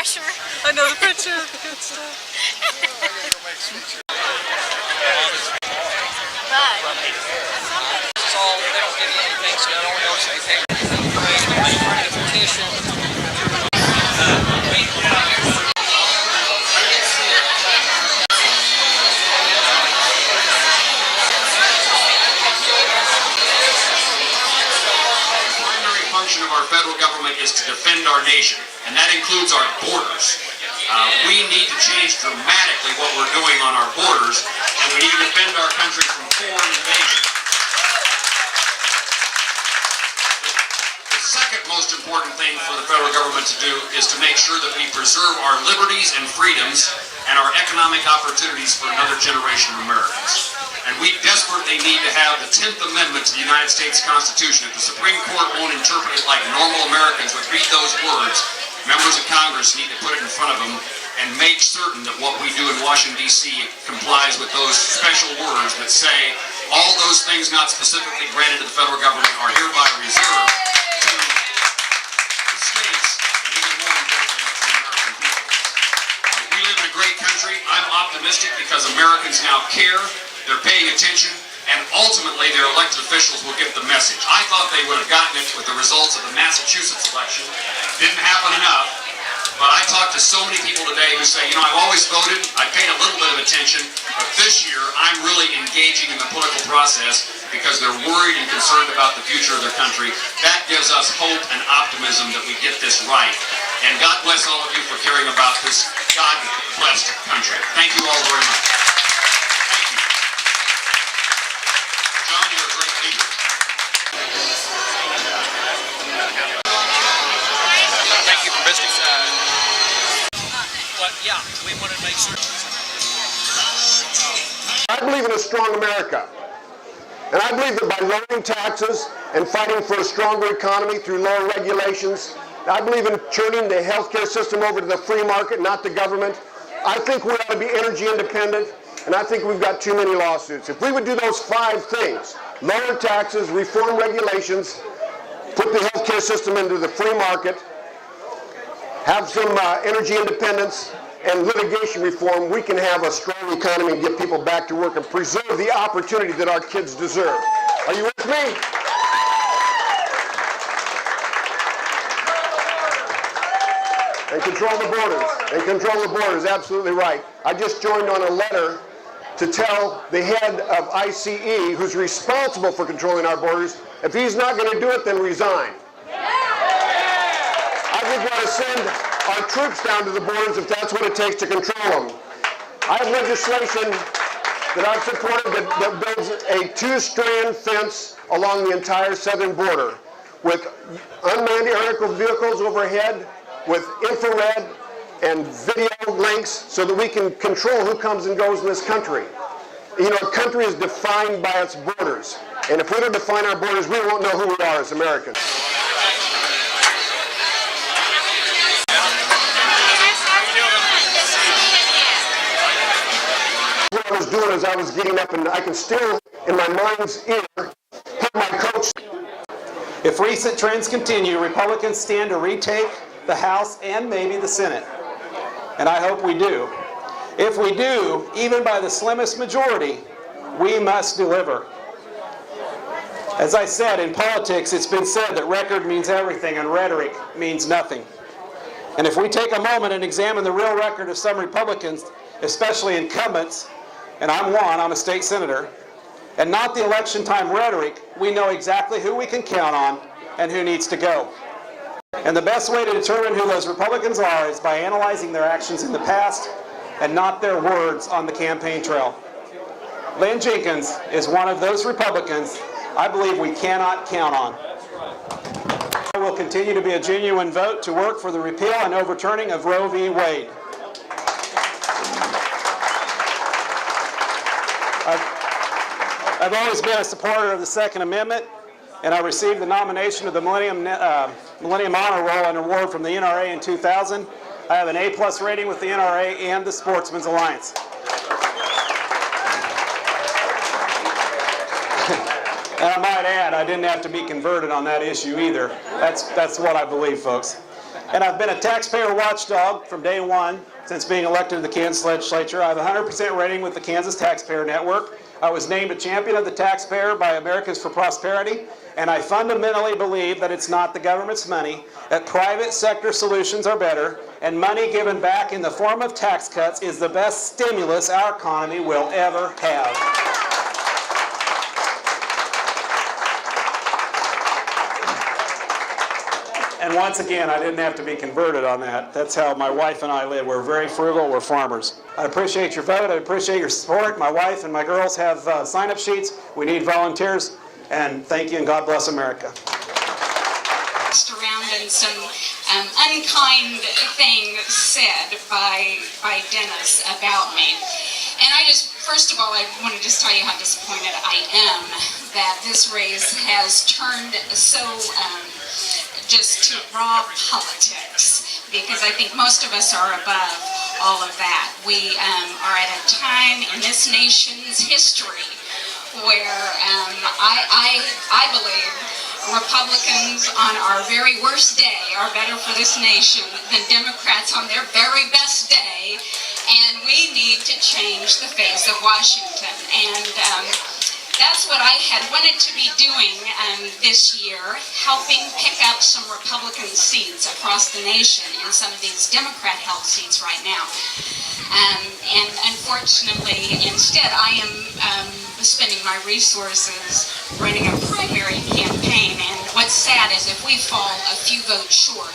pressure. I know the pressure. Good stuff. It's all, they don't give you anything, so they don't know if they pay the petition. Of our federal government is to defend our nation, and that includes our borders. We need to change dramatically what we're doing on our borders, and we need to defend our country from foreign invasion. The second most important thing for the federal government to do is to make sure that we preserve our liberties and freedoms and our economic opportunities for another generation of Americans. And we desperately need to have the 10th Amendment to the United States Constitution. If the Supreme Court won't interpret it like normal Americans would read those words, members of Congress need to put it in front of them and make certain that what we do in Washington, D.C. complies with those special words that say all those things not specifically granted to the federal government are hereby reserved to the states and even more importantly, the American people. We live in a great country. I'm optimistic because Americans now care. They're paying attention, and ultimately their elected officials will get the message. I thought they would have gotten it with the results of the Massachusetts election. Didn't happen enough, but I talked to so many people today who say, you know, I've always voted, I paid a little bit of attention, but this year I'm really engaging in the political process because they're worried and concerned about the future of their country. That gives us hope and optimism that we get this right. And God bless all of you for caring about this God-blessed country. Thank you all very much. Thank you for visiting. But yeah, we want to make certain. I believe in a strong America. And I believe that by lowering taxes and fighting for a stronger economy through lower regulations, I believe in turning the healthcare system over to the free market, not the government. I think we ought to be energy independent, and I think we've got too many lawsuits. If we would do those 5 things, lower taxes, reform regulations, put the healthcare system into the free market, have some energy independence and litigation reform, we can have a strong economy and get people back to work and preserve the opportunity that our kids deserve. Are you with me? And control the borders. And control the borders, absolutely right. I just joined on a letter to tell the head of ICE, who's responsible for controlling our borders, if he's not going to do it, then resign. I think we ought to send our troops down to the borders if that's what it takes to control them. I have legislation that I've supported that builds a 2-strand fence along the entire southern border with unmanned aerial vehicles overhead, with infrared and video links so that we can control who comes and goes in this country. You know, a country is defined by its borders. And if we don't define our borders, we won't know who we are as Americans. What I was doing is I was getting up, and I can still, in my mind's ear, hear my coach. If recent trends continue, Republicans stand to retake the House and maybe the Senate. And I hope we do. If we do, even by the slimmest majority, we must deliver. As I said, in politics, it's been said that record means everything and rhetoric means nothing. And if we take a moment and examine the real record of some Republicans, especially incumbents, and I'm one, I'm a state senator, and not the election time rhetoric, we know exactly who we can count on and who needs to go. And the best way to determine who those Republicans are is by analyzing their actions in the past and not their words on the campaign trail. Lynn Jenkins is one of those Republicans I believe we cannot count on. It will continue to be a genuine vote to work for the repeal and overturning of Roe v. Wade. I've always been a supporter of the Second Amendment, and I received the nomination of the Millennium Honor Roll and Award from the NRA in 2000. I have an A+ rating with the NRA and the Sportsman's Alliance. And I might add, I didn't have to be converted on that issue either. That's what I believe, folks. And I've been a taxpayer watchdog from day one since being elected to the Kansas legislature. I have a 100% rating with the Kansas Taxpayer Network. I was named a champion of the taxpayer by Americans for Prosperity, and I fundamentally believe that it's not the government's money, that private sector solutions are better, and money given back in the form of tax cuts is the best stimulus our economy will ever have. And once again, I didn't have to be converted on that. That's how my wife and I live. We're very frugal. We're farmers. I appreciate your vote. I appreciate your support. My wife and my girls have sign-up sheets. We need volunteers. And thank you, and God bless America. Around and some unkind thing said by Dennis about me. And I just, first of all, I want to just tell you how disappointed I am that this race has turned so just to raw politics, because I think most of us are above all of that. We are at a time in this nation's history where I believe Republicans on our very worst day are better for this nation than Democrats on their very best day, and we need to change the face of Washington. And that's what I had wanted to be doing this year, helping pick up some Republican seats across the nation in some of these Democrat-held seats right now. And unfortunately, instead, I am spending my resources running a primary campaign. And what's sad is if we fall a few votes short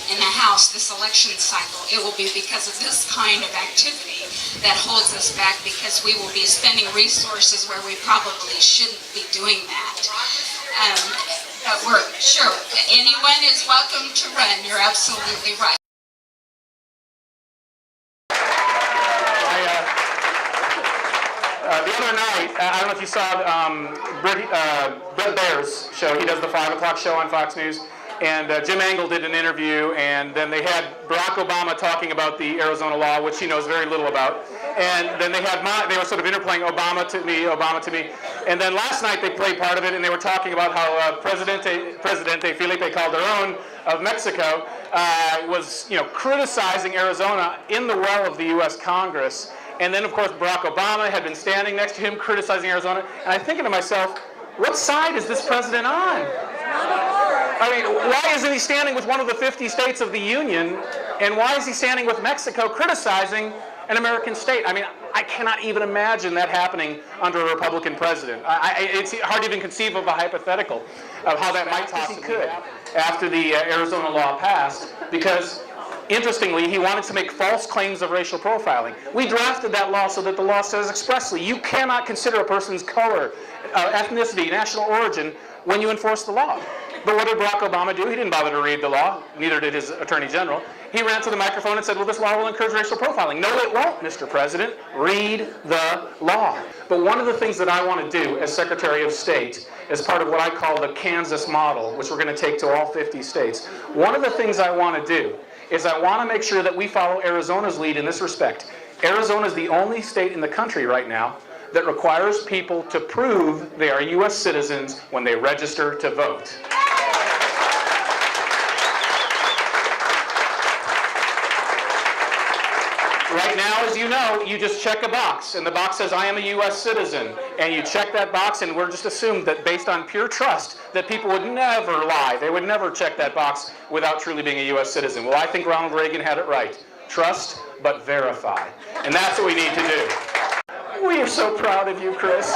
in the House this election cycle, it will be because of this kind of activity that holds us back, because we will be spending resources where we probably shouldn't be doing that. But we're sure anyone is welcome to run. You're absolutely right. The other night, I don't know if you saw Brett Baer's show. He does the 5 o'clock show on Fox News. And Jim Angle did an interview, and then they had Barack Obama talking about the Arizona law, which he knows very little about. And then they were sort of interplaying Obama to me, Obama to me. And then last night they played part of it, and they were talking about how Presidente Felipe Calderón of Mexico was, criticizing Arizona in the well of the U.S. Congress. And then, of course, Barack Obama had been standing next to him criticizing Arizona. And I'm thinking to myself, what side is this president on? I mean, why isn't he standing with one of the 50 states of the Union, and why is he standing with Mexico criticizing an American state? I mean, I cannot even imagine that happening under a Republican president. It's hard to even conceive of a hypothetical of how that might possibly happen after the Arizona law passed, because interestingly, he wanted to make false claims of racial profiling. We drafted that law so that the law says expressly, you cannot consider a person's color, ethnicity, national origin when you enforce the law. But what did Barack Obama do? He didn't bother to read the law. Neither did his attorney general. He ran to the microphone and said, well, this law will encourage racial profiling. No, it won't, Mr. President. Read the law. But one of the things that I want to do as Secretary of State, as part of what I call the Kansas model, which we're going to take to all 50 states, one of the things I want to do is I want to make sure that we follow Arizona's lead in this respect. Arizona is the only state in the country right now that requires people to prove they are U.S. citizens when they register to vote. Right now, as you know, you just check a box, and the box says, I am a U.S. citizen. And you check that box, and we're just assumed that based on pure trust, that people would never lie. They would never check that box without truly being a U.S. citizen. Well, I think Ronald Reagan had it right. Trust, but verify. And that's what we need to do. We are so proud of you, Chris.